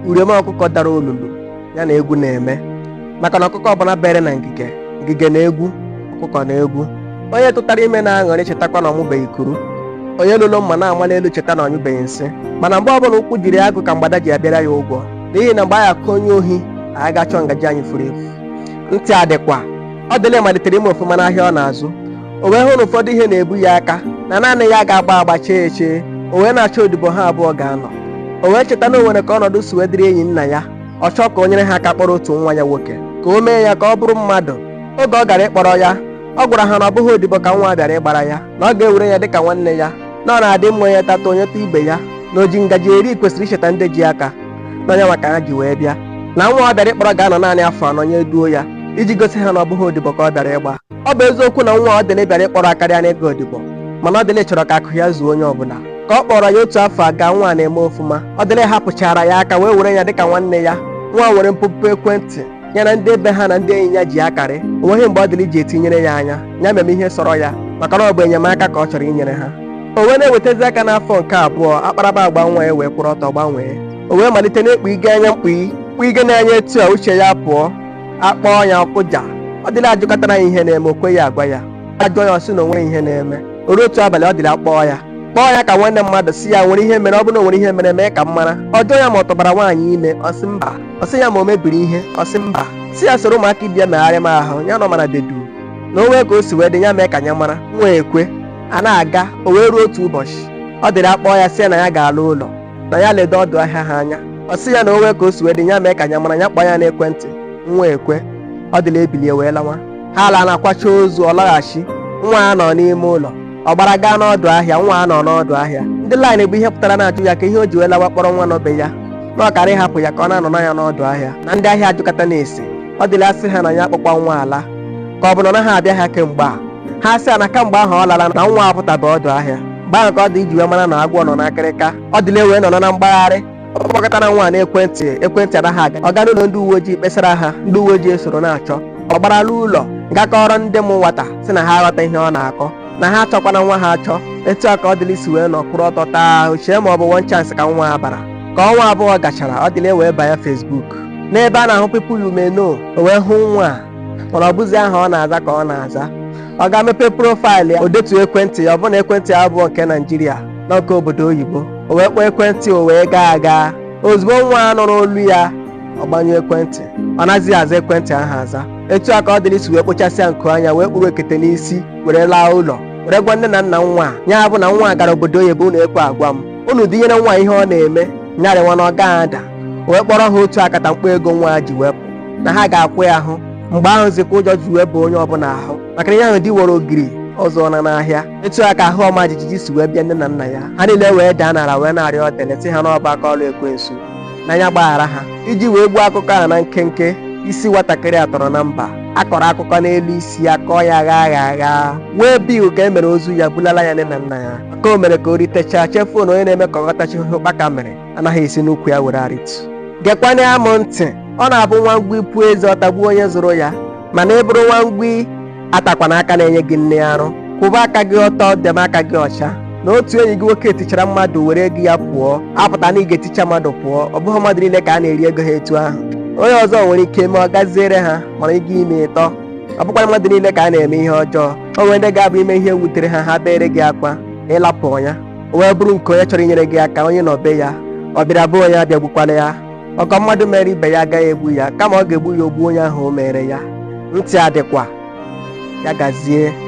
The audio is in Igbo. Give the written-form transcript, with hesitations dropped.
uriom ọkụkọ dara olulu ya na egwu na-eme, maka na ọkụkọ ọbụla bere na ngige na egwu, ọkụkọ na egwu. Onye tụtara ime na-aṅụrị chetakwa na ọmụbeghị ikuru, onye lụrụ mma na-ama n'elu cheta na ọnyụbeghị nsị. Mana mgbe ọbụla ụkwụ jiri agụ ka mgbada ji abịara ya ụgwọ, n'ihi na mgbe anyị akụ onye ohi anyị ga-achọ ngaji anyị furu efu. Ntị adịkwa, ọ dịla malitere ime ofụma n'ahịa ọ na-azụ. O wee hụ na ụfọdụ ihe na-ebu ya aka na naanị ya ga-agba agba chee echee. O wee na-achọ odibo ha abụọ ga-anọ. O wee cheta na o nwere ka ọnọdụ si wee dịrị enyi nna ya. Ọ chọọ ka o nyere ha aka kpọrọ otu nwa ya nwoke ka o mee ya ka ọ bụrụ mmadụ. Oge ọ gara ịkpọrọ ya, ọ gwara ha na ọ bụghị odibo ka nwa bịara ịgbara ya, na ọ ga-ewere ya dịka nwanne ya, na ọ na-adị mma onye tata onyeta ibe ya, na o ji ngaji eri kwesịrị icheta ndị ji aka n'ọnya maka ha ji wee bịa, na nwa ọ bịara ịkpọrọ ga-anọ naanị afọ 4 nye duo ya iji gosi ha na ọ bụghị odibo ka ọ bịara ịgba. Ọ bụ eziokwu na nwa ọ dịla bịara ịkpọrọ akarịa n'ịga odibo, mana ọ dịla chọrọ ka akụ ya zuo onye ọbụla. Ka ọ kpọrọ ya otu afọ aga, nwa na-eme ọfụma. Ọ dịla hapụchara ya aka wee were ya dịka nwanne ya. Nwa nwere mpụpụ ekwentị ya na ndị ebe ha na ndị enyi ya ji akarị. O nweghị mgbe ọ dịla iji etinyere ya anya ya meme ihe sọrọ ya, maka na ọ bụ enyemaka ka ọ chọrọ inyere ha. O wee na-ewetazi aka n'afọ nke abụọ, akparaba agba nwa ya wee kwụrụ ọtọ gbanwee. O wee malite na-ekpu ige anya mkpu ige na-anya etu a uche ya pụọ, akpọọ ya ọkụja. Ọ dịla ajụkọtara ya ihe na-eme, o kweghị agwa ya. Ajụọ ya ọsị na o nweghị ihe na-eme. O ruo otu abalị ọ dịla kpọọ ya ka nwanne mmadụ si ya nwere ihe mere, ọ bụrụ na o nwere ihe mere mee ka m mara. Ọ jụọ ya ma ọ tọbara nwaanyị ime, ọ sị mba. Ọ sị ya ma o mebiri ihe, ọ sị mba. Si ya soro ụmụaka ibia megharịa m ahụ ya nọ mana dedu na o nwee ka o si wee dị ya mee ka ya mara. Nwa ekwe a na-aga. O wee ruo otu ụbọchị ọ dịrị akpọọ ya sị ya na ya ga-ala ụlọ, na ya ledo ọdụ ahịa ha anya. Ọ sị ya na o nwee ka o si wee dị ya mee ka ya mara, ya kpọọ ya n'ekwentị. Nwa ekwe ọ dịla ebilie wee lawa. Ha ala na-akwacha ozu, ọ laghachi. Nwa ya nọ n'ime ụlọ, ọ gbara gaa n'ọdụ ahịa. Nwa ya nọ n'ọdụ ahịa. Ndị laịn bụ ihe pụtara na-ajụ ya ka ihe o ji wee lawa kpọrọ nwa n'obe ya, na ọ kara ịhapụ ya ka ọ na-anọ na ya n'ọdụ ahịa. Na ndị ahịa ajụkata na-esi, ọ dịla asị ha na ya akpọkwa nwa ala, ka ọ bụ na ọ naghị abịa ha kemgbe a. Ha sị ya na kamgbe ahụ ọ lara na nwa apụtaba ọdụ ahịa. Mgbe ahụ ka ọ dị iji wee mara na agwọ nọ n'akịrịka. Ọ dịla wee nọ na mgbagharị. Ọ kpọkọtara nwa n'ekwentị, ekwentị anaghị aga. Ọ gara ụlọ ndị uwe ojii kpesara ha, ndị uwe ojii esoro na-achọ. Ọ gbarala ụlọ gakọrọ ndị mụ nwata sị na ha aghọta ihe ọ na-akọ, na ha achọkwana nwa ha achọ. Etu a ka ọ dịla isi wee nọ kwụrụ ọtọ taa ahụ chee ma ọ bụ one chance ka nwa ya bara. Ka ọnwa abụọ gachara, ọ dịla wee banye Facebook n'ebe a na-ahụ people you may know. O wee hụ nwa a, mana ọ bụzi aha ọ na-aza ka ọ na-aza. Ọ ga-emepe profaịlụ ya, o detu ekwentị ya, ọ bụ na ekwentị ya abụọ nke Naijiria na nke obodo oyibo. O wee kpọọ ekwentị, o wee gaa aga. Ozugbo nwa a nụrụ olu ya, ọ gbanyụ ekwentị. Ọ nazighị aza ekwentị ahụ aza. Etu a ka ọ dịla isi wee kpochasịa nku anya, wee kpụrụ ekete n'isi, were laa ụlọ, were gwa nne na nna nwa ya bụ na nwa gara obodo oyibo. Unu ekwe agwa m, unu dinyere nwa ihe ọ na-eme nyarịnwa na ọ gaghị ada. O wee kpọrọ ha otu akatamkpo ego nwa ji wepụ na ha ga-akwụ ya ahụ. Mgbe ahụ zikwa ụjọ ji wee bụ onye ọbụla ahụ, maka na ihe ahụ diworo ogiri ọzọ na n'ahịa. Etu a ka ahụ ọma jijiji si wee bịa nne na nna ya. Ha niile wee daa n'ala wee na-arịọ ọtele sị ha n'ọba aka ọrụ ekwensu na ya gbaghara ha. Iji wee gbuo akụkọ a na nkenke, isi nwatakịrị a tọrọ na mba. Akọrọ akụkọ n'elu isi ya, kọọ ya agha wee bil ka e mere ozu ya, bulala ya nne na nna ya. Ka o mere ka o ritechaa, chefuo na onye na-eme ka ọ ghọtachi ihe ụkpaka mere anaghị esi n'ukwu ya were arịtụ. Gekwana ya m ntị, ọ na-abụ nwa mgbi pụọ eze ọ tagbuo onye zụrụ ya, mana ị bụrụ nwa mgbi atakwana aka na-enye gị nne arụ. Kwụba aka gị ọtọ, debe aka gị ọcha. Na otu enyi gị nwoke tichara mmadụ were ego ya pụọ, apụta na ị ga-eticha mmadụ pụọ. Ọ bụghị mmadụ niile ka a na-eri ego ha etu ahụ. Onye ọzọ nwere ike ime ọ gaziere ha, mana ịga ime ịtọ. Ọ bụkwa mmadụ niile ka a na-eme ihe ọjọọ. O nwere ndị ga-abụ ime ihe wutere ha, ha bere gị akwa ịlapụ ya. O wee bụrụ nke onye chọrọ inyere gị aka, onye nọ be ya ọ bịara bụ onye abịagbukwala ya. Ọkọ mmadụ mere ibe ya agaghị egbu ya, kama ọ ga-egbu ya ogbu onye ahụ o mere ya. Ntị adịkwa, ya gazie.